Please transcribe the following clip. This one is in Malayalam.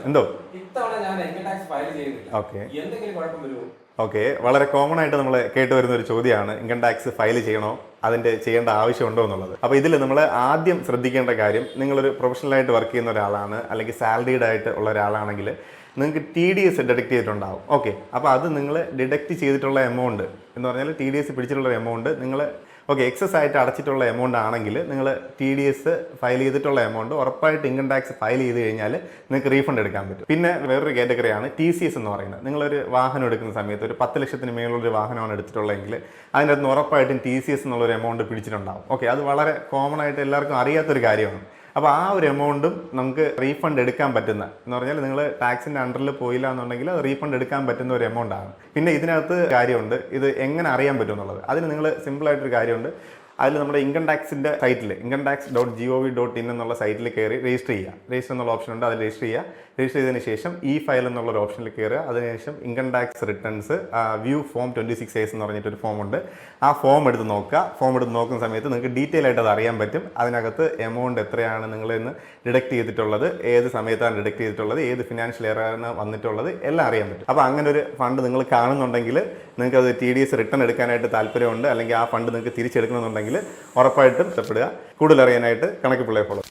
എന്തോ ഓക്കെ, വളരെ കോമൺ ആയിട്ട് നമ്മൾ കേട്ട് വരുന്ന ഒരു ചോദ്യമാണ് ഇൻകം ടാക്സ് ഫയൽ ചെയ്യണോ, അതിൻ്റെ ചെയ്യേണ്ട ആവശ്യമുണ്ടോ എന്നുള്ളത്. അപ്പോൾ ഇതിൽ നമ്മൾ ആദ്യം ശ്രദ്ധിക്കേണ്ട കാര്യം, നിങ്ങളൊരു പ്രൊഫഷണലായിട്ട് വർക്ക് ചെയ്യുന്ന ഒരാളാണ് അല്ലെങ്കിൽ സാലറീഡ് ആയിട്ട് ഉള്ള ഒരാളാണെങ്കിൽ നിങ്ങൾക്ക് TDS ഡിഡക്റ്റ് ചെയ്തിട്ടുണ്ടാവും. ഓക്കെ, അപ്പോൾ അത് നിങ്ങൾ ഡിഡക്റ്റ് ചെയ്തിട്ടുള്ള എമൗണ്ട് എന്ന് പറഞ്ഞാൽ TDS പിടിച്ചിട്ടുള്ള എമൗണ്ട് നിങ്ങൾ എക്സസ് ആയിട്ട് അടച്ചിട്ടുള്ള എമൗണ്ട് ആണെങ്കിൽ നിങ്ങൾ TDS ഫയൽ ചെയ്തിട്ടുള്ള എമൗണ്ട് ഉറപ്പായിട്ട് ഇൻകം ടാക്സ് ഫയൽ ചെയ്ത് കഴിഞ്ഞാൽ നിങ്ങൾക്ക് റീഫണ്ട് എടുക്കാൻ പറ്റും. പിന്നെ വേറൊരു കാറ്റഗറിയാണ് TCS എന്ന് പറയുന്നത്. നിങ്ങളൊരു വാഹനം എടുക്കുന്ന സമയത്ത് ഒരു 10 ലക്ഷത്തിന് മേലുള്ളൊരു വാഹനമാണ് എടുത്തിട്ടുള്ളതെങ്കിൽ അതിൻ്റെ അകത്ത് ഉറപ്പായിട്ടും TCS എന്നുള്ളൊരു എമൗണ്ട് പിടിച്ചിട്ടുണ്ടാവും. ഓക്കെ, അത് വളരെ കോമൺ ആയിട്ട് എല്ലാവർക്കും അറിയാത്തൊരു കാര്യമാണ്. അപ്പോൾ ആ ഒരു എമൗണ്ടും നമുക്ക് റീഫണ്ട് എടുക്കാൻ പറ്റുന്ന എന്ന് പറഞ്ഞാൽ നിങ്ങൾ ടാക്സിൻ്റെ അണ്ടറിൽ പോയില്ല എന്നുണ്ടെങ്കിൽ അത് റീഫണ്ട് എടുക്കാൻ പറ്റുന്ന ഒരു എമൗണ്ട് ആണ്. പിന്നെ ഇതിനകത്ത് കാര്യമുണ്ട്, ഇത് എങ്ങനെ അറിയാൻ പറ്റും എന്നുള്ളത്. അതിന് നിങ്ങൾ സിമ്പിളായിട്ടൊരു കാര്യമുണ്ട്. അതിൽ നമ്മുടെ ഇൻകം ടാക്സിൻ്റെ സൈറ്റിൽ incometax.gov.in എന്നുള്ള സൈറ്റിൽ കയറി രജിസ്റ്റർ ചെയ്യുക. രജിസ്റ്റർ എന്നുള്ള ഓപ്ഷൻ ഉണ്ട്, അതിൽ രജിസ്റ്റർ ചെയ്യുക. രജിസ്റ്റർ ചെയ്തതിന് ശേഷം ഫയൽ എന്നുള്ളൊരു ഓപ്ഷനിൽ കയറുക. അതിനുശേഷം income tax returns view form 26A എന്ന് പറഞ്ഞിട്ടൊരു ഫോം ഉണ്ട്. ആ ഫോം എടുത്ത് നോക്കുക. ഫോം എടുത്ത് നോക്കുന്ന സമയത്ത് നിങ്ങൾക്ക് ഡീറ്റെയിൽ ആയിട്ട് അത് അറിയാൻ പറ്റും. അതിനകത്ത് എമൗണ്ട് എത്രയാണ് നിങ്ങളിൽ നിന്ന് ഡിഡക്റ്റ് ചെയ്തിട്ടുള്ളത്, ഏത് സമയത്താണ് ഡിഡക്റ്റ് ചെയ്തിട്ടുള്ളത്, ഏത് ഫിനാൻഷ്യൽ ഇയറാണ് വന്നിട്ടുള്ളത്, എല്ലാം അറിയാൻ പറ്റും. അപ്പോൾ അങ്ങനെ ഒരു ഫണ്ട് നിങ്ങൾ കാണുന്നുണ്ടെങ്കിൽ നിങ്ങൾക്ക് അത് TDS റിട്ടേൺ എടുക്കാനായിട്ട് താല്പര്യമുണ്ട്, അല്ലെങ്കിൽ ആ ഫണ്ട് നിങ്ങൾക്ക് തിരിച്ചെടുക്കണമെന്നുണ്ടെങ്കിൽ ഉറപ്പായിട്ടും ഇഷ്ടപ്പെടുക. കൂടുതൽ അറിയാനായിട്ട് കണക്ക് പിള്ളയെ ഫോളോ.